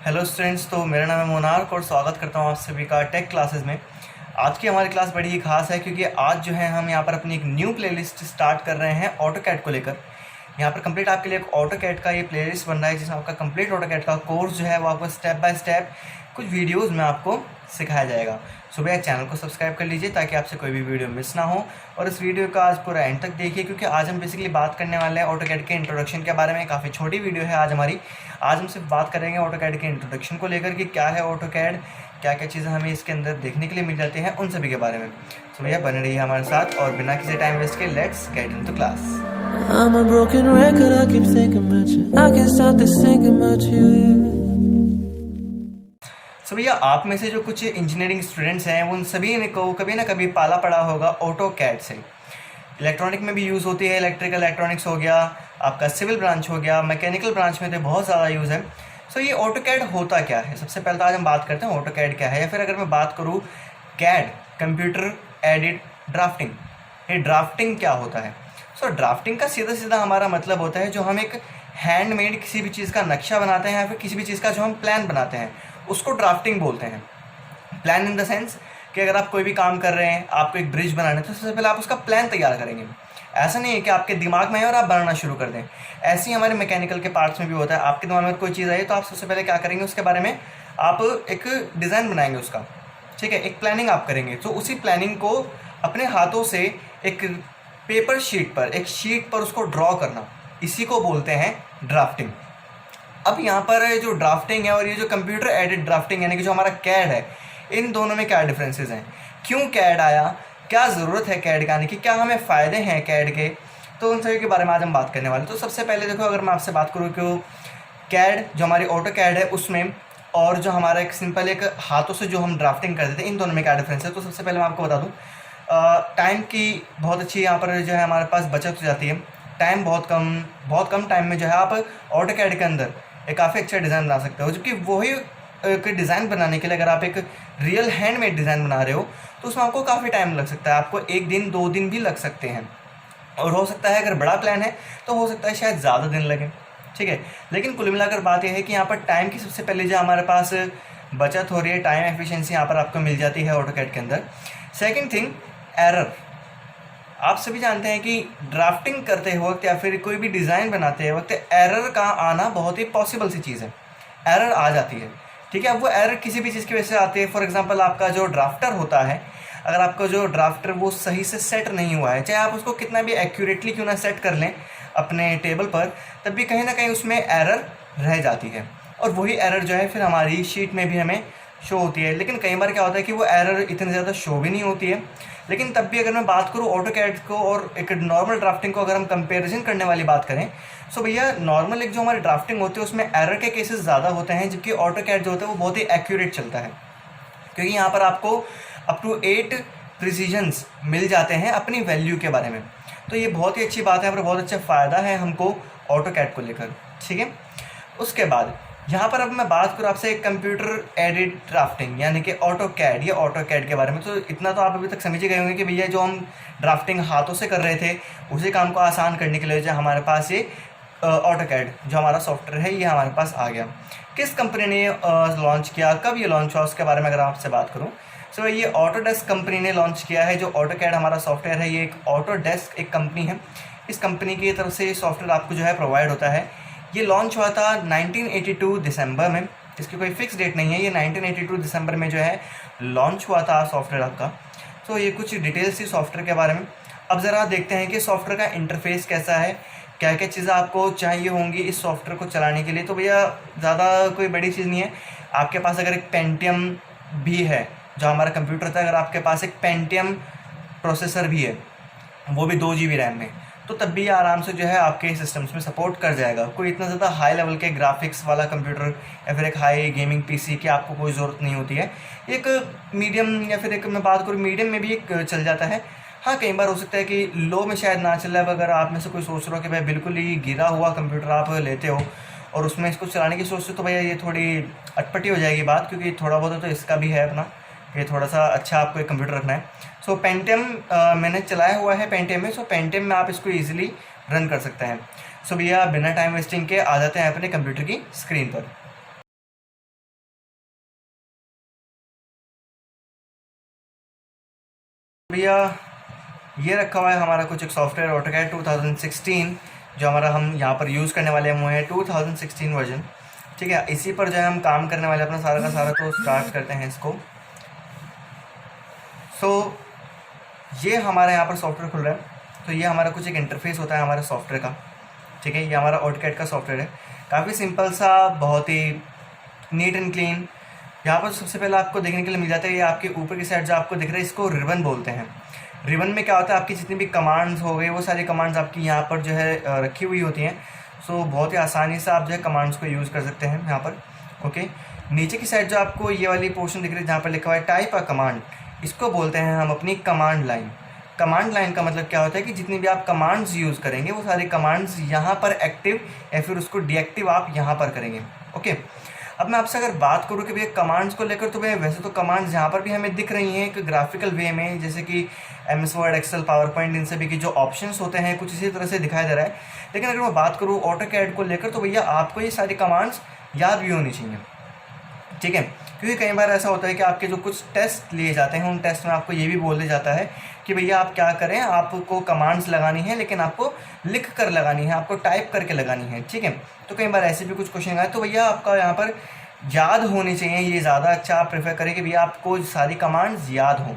Hello students, तो मेरा नाम है मोनार्क और स्वागत करता हूँ आप सभी का टेक क्लासेस में। आज की हमारी क्लास बड़ी ही खास है क्योंकि आज जो है हम यहाँ पर अपनी एक न्यू प्लेलिस्ट स्टार्ट कर रहे हैं ऑटो कैड को लेकर। यहाँ पर कंप्लीट आपके लिए एक ऑटो कैड का ये प्लेलिस्ट बन रहा है जिसमें आपका कंप्लीट ऑटो कैड का कोर्स जो है वो आपको स्टेप बाय स्टेप कुछ वीडियोज़ में आपको सिखाया जाएगा। सो भैया चैनल को सब्सक्राइब कर लीजिए ताकि आपसे कोई भी वीडियो मिस ना हो, और इस वीडियो का आज पूरा एंड तक देखिए क्योंकि आज हम बेसिकली बात करने वाले हैं ऑटो कैड के इंट्रोडक्शन के बारे में। काफ़ी छोटी वीडियो है आज हमारी। आज हम सिर्फ बात करेंगे ऑटो कैड के इंट्रोडक्शन को लेकर कि क्या है ऑटो कैड, क्या क्या चीज़ें हमें इसके अंदर देखने के लिए मिल जाती हैं, उन सभी के बारे में। तो भैया बने रहिए हमारे साथ और बिना किसी टाइम वेस्ट के let's get into class. I'm a broken record, I keep thinking about you. I can't stop this thinking about you. सो भैया आप में से जो कुछ इंजीनियरिंग स्टूडेंट्स हैं उन सभी ने को कभी ना कभी पाला पड़ा होगा ऑटो कैड से। इलेक्ट्रॉनिक में भी यूज़ होती है, इलेक्ट्रिकल इलेक्ट्रॉनिक्स हो गया, आपका सिविल ब्रांच हो गया, मैकेनिकल ब्रांच में तो बहुत ज़्यादा यूज़ है। सो ये ऑटो कैड होता क्या है, सबसे पहले तो आज हम बात करते हैं ऑटो कैड क्या है। या फिर अगर मैं बात करूँ कैड कंप्यूटर एडेड ड्राफ्टिंग, ये ड्राफ्टिंग क्या होता है। सो ड्राफ्टिंग का सीधा सीधा हमारा मतलब होता है जो हम एक हैंडमेड किसी भी चीज़ का नक्शा बनाते हैं या फिर किसी भी चीज़ का जो हम प्लान बनाते हैं उसको ड्राफ्टिंग बोलते हैं। प्लान इन द सेंस कि अगर आप कोई भी काम कर रहे हैं, आपको एक ब्रिज बनाना है तो सबसे पहले आप उसका प्लान तैयार करेंगे। ऐसा नहीं है कि आपके दिमाग में है और आप बनाना शुरू कर दें। ऐसे ही हमारे मैकेनिकल के पार्ट्स में भी होता है, आपके दिमाग में कोई चीज़ आई तो आप सबसे पहले क्या करेंगे, उसके बारे में आप एक डिज़ाइन बनाएंगे उसका, ठीक है, एक प्लानिंग आप करेंगे। तो उसी प्लानिंग को अपने हाथों से एक पेपर शीट पर, एक शीट पर उसको ड्रॉ करना, इसी को बोलते हैं ड्राफ्टिंग। अब यहाँ पर जो ड्राफ्टिंग है और ये जो कंप्यूटर एडेड ड्राफ्टिंग यानी कि जो हमारा कैड है, इन दोनों में क्या डिफरेंसेस हैं, क्यों कैड आया, क्या ज़रूरत है कैड का, यानी कि क्या हमें फ़ायदे हैं कैड के, तो उन सभी के बारे में आज हम बात करने वाले हैं। तो सबसे पहले देखो, अगर मैं आपसे बात करूँ कि कैड जो हमारी ऑटो कैड है उसमें और जो हमारा एक सिंपल एक हाथों से जो हम ड्राफ्टिंग करते थे, इन दोनों में क्या डिफरेंस है। तो सबसे पहले मैं आपको बता दूँ, टाइम की बहुत अच्छी यहाँ पर जो है हमारे पास बचत हो जाती है। टाइम बहुत कम टाइम में जो है आप ऑटो कैड के अंदर एक काफ़ी अच्छा डिज़ाइन बना सकते हो। जबकि वही एक डिज़ाइन बनाने के लिए अगर आप एक रियल हैंडमेड डिज़ाइन बना रहे हो तो उसमें आपको काफ़ी टाइम लग सकता है, आपको 1 दिन 2 दिन भी लग सकते हैं, और हो सकता है अगर बड़ा प्लान है तो हो सकता है शायद ज़्यादा दिन लगे, ठीक है। लेकिन कुल मिलाकर बात यह है कि यहाँ पर टाइम की सबसे पहले जो हमारे पास बचत हो रही है, टाइम एफिशिएंसी यहाँ पर आपको मिल जाती है ऑटो कैड के अंदर। Second thing, error. आप सभी जानते हैं कि ड्राफ्टिंग करते वक्त या फिर कोई भी डिज़ाइन बनाते वक्त एरर का आना बहुत ही पॉसिबल सी चीज़ है, एरर आ जाती है, ठीक है। अब वो एरर किसी भी चीज़ की वजह से आती है। फॉर एग्जांपल आपका जो ड्राफ्टर होता है, अगर आपका जो ड्राफ्टर वो सही से सेट नहीं हुआ है, चाहे आप उसको कितना भी एक्यूरेटली क्यों ना सेट कर लें अपने टेबल पर, तब भी कहीं ना कहीं उसमें एरर रह जाती है, और वही एरर जो है फिर हमारी शीट में भी हमें शो होती है। लेकिन कई बार क्या होता है कि वो एरर इतनी ज़्यादा शो भी नहीं होती है। लेकिन तब भी अगर मैं बात करूँ ऑटो कैड को और एक नॉर्मल ड्राफ्टिंग को अगर हम कंपैरिजन करने वाली बात करें, सो भैया नॉर्मल एक जो हमारी ड्राफ्टिंग होती है उसमें एरर के केसेस ज़्यादा होते हैं, जबकि ऑटो कैड जो होता है वो बहुत ही एक्यूरेट चलता है, क्योंकि यहाँ पर आपको अप टू 8 प्रिसीजन्स मिल जाते हैं अपनी वैल्यू के बारे में। तो ये बहुत ही अच्छी बात है और बहुत अच्छा फ़ायदा है हमको ऑटो कैड को लेकर, ठीक है। उसके बाद यहाँ पर अब मैं बात करूँ आपसे कंप्यूटर एडेड ड्राफ्टिंग यानी कि ऑटो कैड या ऑटो कैड के बारे में। तो इतना तो आप अभी तक समझ ही गए होंगे कि भैया जो हम ड्राफ्टिंग हाथों से कर रहे थे उसी काम को आसान करने के लिए जो हमारे पास ये ऑटो कैड जो हमारा सॉफ्टवेयर है ये हमारे पास आ गया। किस कंपनी ने लॉन्च किया, कब ये लॉन्च हुआ, उसके बारे में अगर आपसे बात करूँ, सो ये ऑटोडेस्क कंपनी ने लॉन्च किया है। जो ऑटो कैड हमारा सॉफ्टवेयर है ये एक ऑटोडेस्क एक कंपनी है, इस कंपनी की तरफ से ये सॉफ्टवेयर आपको जो है प्रोवाइड होता है। ये लॉन्च हुआ था 1982 दिसंबर में, इसकी कोई फिक्स डेट नहीं है, ये 1982 दिसंबर में जो है लॉन्च हुआ था सॉफ्टवेयर आपका। तो ये कुछ डिटेल्स थी सॉफ्टवेयर के बारे में। अब ज़रा देखते हैं कि सॉफ्टवेयर का इंटरफेस कैसा है, क्या क्या चीज़ें आपको चाहिए होंगी इस सॉफ्टवेयर को चलाने के लिए। तो भैया ज़्यादा कोई बड़ी चीज़ नहीं है, आपके पास अगर एक पेंटियम भी है जो हमारा कंप्यूटर होता है, अगर आपके पास एक पेंटियम प्रोसेसर भी है वो भी 2 GB रैम में, तो तब भी आराम से जो है आपके सिस्टम्स में सपोर्ट कर जाएगा। कोई इतना ज़्यादा हाई लेवल के ग्राफिक्स वाला कंप्यूटर या फिर एक हाई गेमिंग पीसी की आपको कोई ज़रूरत नहीं होती है। एक मीडियम या फिर एक मैं बात करूँ मीडियम में भी एक चल जाता है। हाँ, कई बार हो सकता है कि लो में शायद ना चल रहा है। अगर आप में से कोई सोच रहा हो कि भाई बिल्कुल ही गिरा हुआ कंप्यूटर आप लेते हो और उसमें इसको चलाने की सोचते हो, तो भैया ये थोड़ी अटपटी हो जाएगी बात, क्योंकि थोड़ा बहुत तो इसका भी है अपना कि थोड़ा सा अच्छा आपको एक कंप्यूटर रखना है। सो पेंटियम मैंने चलाया हुआ है पेंटियम में, सो पेंटियम में आप इसको ईजिली रन कर सकते हैं। सो भैया बिना टाइम वेस्टिंग के आ जाते हैं अपने कंप्यूटर की स्क्रीन पर। भैया ये रखा हुआ है हमारा कुछ एक सॉफ्टवेयर ऑटोकैड 2016 जो हमारा हम यहाँ पर यूज़ करने वाले हैं वो है 2016 वर्जन। ठीक है, इसी पर जो है हम काम करने वाले अपना सारा का सारा। तो स्टार्ट करते हैं इसको। ये हमारे यहाँ पर सॉफ्टवेयर खुल रहा है। तो ये हमारा कुछ एक इंटरफेस होता है हमारे सॉफ्टवेयर का। ठीक है, ये हमारा ऑटोकैड का सॉफ्टवेयर है, काफ़ी सिंपल सा, बहुत ही नीट एंड क्लीन। यहाँ पर सबसे पहले आपको देखने के लिए मिल जाता है, ये आपके ऊपर की साइड जो आपको दिख रहा है इसको रिबन बोलते हैं। रिबन में क्या होता है, आपकी जितनी भी कमांड्स हो गई वो सारी कमांड्स आपकी यहाँ पर जो है रखी हुई होती हैं। सो बहुत ही आसानी से आप जो है कमांड्स को यूज़ कर सकते हैं यहाँ पर। ओके, नीचे की साइड जो आपको ये वाली पोर्शन दिख रही है जहाँ पर लिखा हुआ है टाइप अ कमांड, इसको बोलते हैं हम अपनी कमांड लाइन। कमांड लाइन का मतलब क्या होता है कि जितनी भी आप कमांड्स यूज़ करेंगे वो सारी कमांड्स यहाँ पर एक्टिव या फिर उसको डीएक्टिव आप यहाँ पर करेंगे। ओके, अब मैं आपसे अगर बात करूँ कि भैया कमांड्स को लेकर, तो भैया वैसे तो कमांड्स यहाँ पर भी हमें दिख रही हैं एक ग्राफिकल वे में, जैसे कि MS Word, Excel, PowerPoint, इन सभी की जो ऑप्शंस होते हैं कुछ इसी तरह से दिखाई दे रहा है। लेकिन अगर मैं बात करूँ ऑटोकैड को लेकर, तो भैया आपको ये सारी कमांड्स याद भी होनी चाहिए। ठीक है, क्योंकि कई बार ऐसा होता है कि आपके जो कुछ टेस्ट लिए जाते हैं उन टेस्ट में आपको ये भी बोल दिया जाता है कि भैया आप क्या करें, आपको कमांड्स लगानी है लेकिन आपको लिख कर लगानी है, आपको टाइप करके लगानी है। ठीक है, तो कई बार ऐसे भी कुछ क्वेश्चन आए, तो भैया आपका यहाँ पर याद होनी चाहिए, ये ज़्यादा अच्छा आप प्रेफर करें कि भैया आपको सारी कमांड्स याद हो।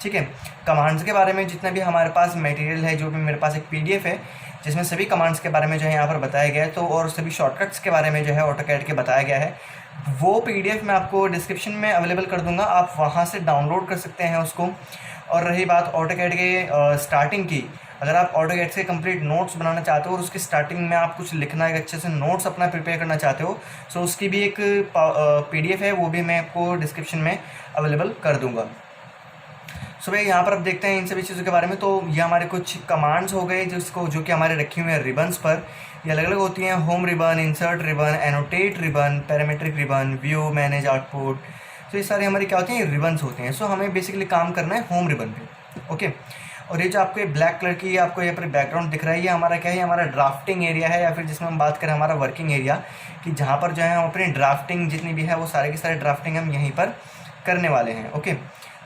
ठीक है, कमांड्स के बारे में जितना भी हमारे पास मटेरियल है, जो भी मेरे पास एक PDF है जिसमें सभी कमांड्स के बारे में जो है यहाँ पर बताया गया है, तो और सभी शॉर्टकट्स के बारे में जो है ऑटोकैड के बताया गया है, वो PDF मैं आपको डिस्क्रिप्शन में अवेलेबल कर दूंगा, आप वहाँ से डाउनलोड कर सकते हैं उसको। और रही बात ऑटोकैड के स्टार्टिंग की, अगर आप ऑटोकैड से कंप्लीट नोट्स बनाना चाहते हो और उसकी स्टार्टिंग में आप कुछ लिखना, एक अच्छे से नोट्स अपना प्रिपेयर करना चाहते हो, सो उसकी भी एक PDF है, वो भी मैं आपको डिस्क्रिप्शन में अवेलेबल कर दूँगा। सो भाई यहाँ पर अब देखते हैं इन सभी चीज़ों के बारे में। तो ये हमारे कुछ कमांड्स हो गए जो कि हमारे रखे हुए हैं रिबन्स पर। ये अलग अलग होती हैं, home ribbon, insert ribbon, annotate ribbon, parametric ribbon, view, manage, output. तो ये सारे हमारे क्या होते हैं, रिबन्स होते हैं। सो हमें बेसिकली काम करना है होम रिबन पे। ओके, और ये जो आपको ये ब्लैक कलर की आपको यहाँ पर बैकग्राउंड दिख रहा है, ये हमारा क्या है, हमारा ड्राफ्टिंग एरिया है, या फिर जिसमें हम बात करें हमारा वर्किंग एरिया, कि जहाँ पर जो है हम अपनी ड्राफ्टिंग जितनी भी है वो सारे की सारे ड्राफ्टिंग हम यहीं पर करने वाले हैं। ओके,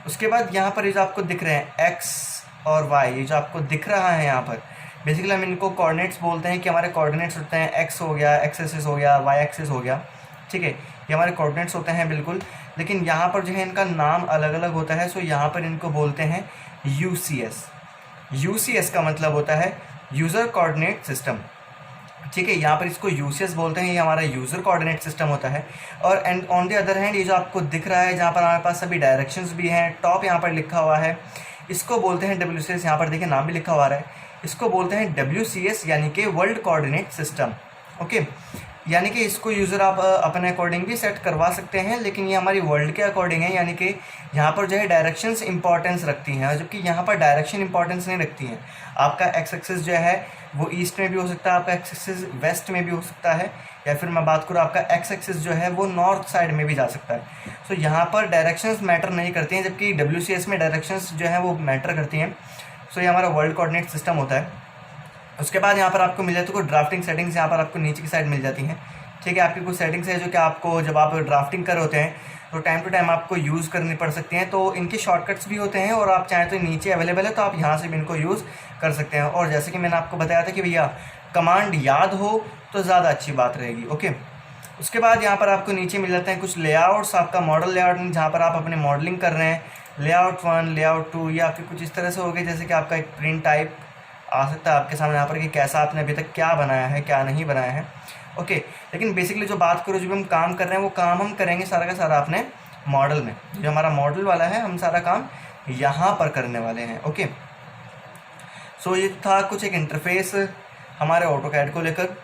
उसके बाद यहाँ पर ये जो आपको दिख रहे हैं X और Y, ये जो आपको दिख रहा है यहाँ पर, बेसिकली हम इनको कोऑर्डिनेट्स बोलते हैं कि हमारे कोऑर्डिनेट्स होते हैं X हो गया, X एक्सिस हो गया, Y एक्सिस हो गया। ठीक है, ये हमारे कोऑर्डिनेट्स होते हैं बिल्कुल, लेकिन यहाँ पर जो है इनका नाम अलग अलग होता है। सो यहाँ पर इनको बोलते हैं UCS। UCS का मतलब होता है यूज़र कोऑर्डिनेट सिस्टम। ठीक है, यहाँ पर इसको UCS बोलते हैं, ये हमारा यूज़र कोऑर्डिनेट सिस्टम होता है। और and on the other hand ये जो आपको दिख रहा है जहाँ पर हमारे पास सभी डायरेक्शंस भी हैं, टॉप यहाँ पर लिखा हुआ है, इसको बोलते हैं WCS। यहाँ पर देखिए नाम भी लिखा हुआ है, इसको बोलते हैं WCS, यानी कि वर्ल्ड कोऑर्डिनेट सिस्टम। ओके, यानी कि इसको यूज़र आप अपने अकॉर्डिंग भी सेट करवा सकते हैं, लेकिन ये हमारी वर्ल्ड के अकॉर्डिंग है, यानी कि यहाँ पर जो है डायरेक्शंस इंपॉर्टेंस रखती हैं, जबकि यहाँ पर डायरेक्शन इंपॉर्टेंस नहीं रखती हैं। आपका एक्स एक्सिस जो है वो ईस्ट में भी हो सकता है, आपका एक्स एक्सिस वेस्ट में भी हो सकता है, या फिर मैं बात करूँ आपका एक्स एक्सिस जो है वो नॉर्थ साइड में भी जा सकता है। सो यहाँ पर डायरेक्शंस मैटर नहीं करती हैं, जबकि WCS में डायरेक्शंस जो है वो मैटर करती हैं। सो ये हमारा वर्ल्ड कोऑर्डिनेट सिस्टम होता है। उसके बाद यहाँ पर आपको मिल जाती है कुछ ड्राफ्टिंग सेटिंग्स, यहाँ पर आपको नीचे की साइड मिल जाती हैं। ठीक है, आपकी कुछ सेटिंग्स है जो कि आपको जब आप ड्राफ्टिंग कर होते हैं तो टाइम टू टाइम आपको यूज़ करनी पड़ सकती हैं। तो इनके शॉर्टकट्स भी होते हैं, और आप चाहें तो नीचे अवेलेबल है, तो आप यहाँ से भी इनको यूज़ कर सकते हैं। और जैसे कि मैंने आपको बताया था कि भैया कमांड याद हो तो ज़्यादा अच्छी बात रहेगी। ओके, उसके बाद यहाँ पर आपको नीचे मिल जाते हैं कुछ लेआउट्स, आपका मॉडल लेआउट, जहाँ पर आप अपने मॉडलिंग कर रहे हैं। लेआउट 1, लेआउट 2, या फिर कुछ इस तरह से हो गए, जैसे कि आपका एक प्रिंट टाइप आ सकता है आपके सामने यहाँ पर कि कैसा आपने अभी तक क्या बनाया है, क्या नहीं बनाया है। ओके, लेकिन बेसिकली जो बात करो, जो भी हम काम कर रहे हैं वो काम हम करेंगे सारा का सारा अपने मॉडल में। जो हमारा मॉडल वाला है हम सारा काम यहाँ पर करने वाले हैं। ओके, सो ये था कुछ एक इंटरफेस हमारे ऑटोकैड को लेकर।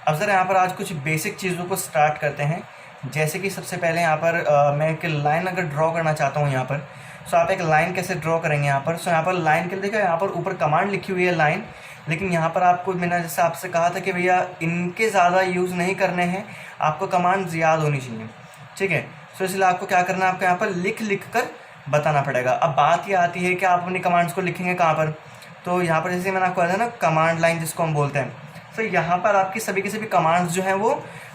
अब ज़रा यहाँ पर आज कुछ बेसिक चीज़ों को स्टार्ट करते हैं। जैसे कि सबसे पहले यहाँ पर मैं एक लाइन अगर ड्रॉ करना चाहता हूँ यहाँ पर, सो आप एक लाइन कैसे ड्रॉ करेंगे यहाँ पर। सो यहाँ पर लाइन के लिए देखा, यहाँ पर ऊपर कमांड लिखी हुई है लाइन, लेकिन यहाँ पर आपको मैंने जैसे आपसे कहा था कि भैया इनके ज़्यादा यूज़ नहीं करने हैं, आपको कमांड्स याद होनी चाहिए। ठीक है, सो इसलिए आपको क्या करना है, आपको यहाँ पर लिख कर बताना पड़ेगा। अब बात ये आती है कि आप अपनी कमांड्स को लिखेंगे कहाँ पर, तो यहाँ पर जैसे मैंने आपको बताया ना कमांड लाइन जिसको हम बोलते हैं। तो यहाँ पर आपकी सभी की सभी कमांड्स जो हैं वो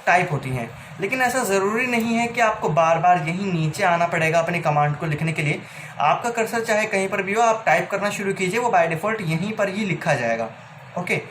टाइप होती हैं। लेकिन ऐसा ज़रूरी नहीं है कि आपको बार बार यहीं नीचे आना पड़ेगा अपने कमांड को लिखने के लिए। आपका कर्सर चाहे कहीं पर भी हो, आप टाइप करना शुरू कीजिए, वो बाय डिफ़ॉल्ट यहीं पर ही लिखा जाएगा। ओके,